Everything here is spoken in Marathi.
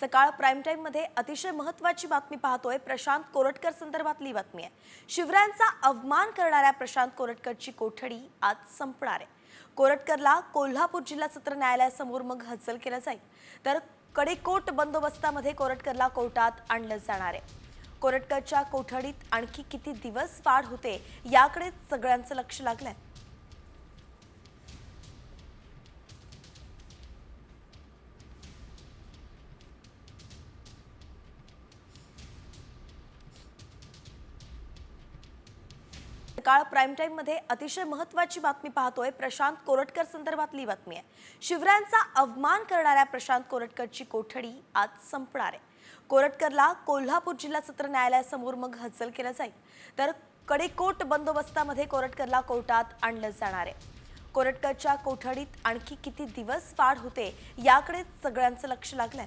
सकाळ प्राईम टाइम मध्ये अतिशय महत्त्वाची बातमी पाहतोय। प्रशांत कोरटकर संदर्भातली बातमी आहे। शिवरायांचा अवमान करणाऱ्या प्रशांत कोरटकरची कोठडी आज संपणार आहे। कोरटकरला कोल्हापूर जिल्हा सत्र न्यायालयासमोर मग हजर केलं जाईल, तर कडेकोट बंदोबस्तामध्ये कोरटकरला कोर्टात आणलं जाणार आहे। कोरटकरच्या कोठडीत आणखी किती दिवस वाढ होते याकडे सगळ्यांचं लक्ष लागलंय। सकाळ प्राईम टाइम मध्ये अतिशय महत्त्वाची बातमी पाहतोय। प्रशांत कोरटकर संदर्भातली बातमी आहे। शिवरायांचा अवमान करणाऱ्या प्रशांत कोरटकरची कोठडी आज संपणार आहे। कोरटकरला कोल्हापूर जिल्हा सत्र न्यायालयासमोर मग हजर केलं जाईल, तर कडेकोट बंदोबस्तामध्ये कोरटकरला कोर्टात आणलं जाणार आहे। कोरटकरच्या कोठडीत आणखी किती दिवस वाढ होते याकडे सगळ्यांचं लक्ष लागलंय।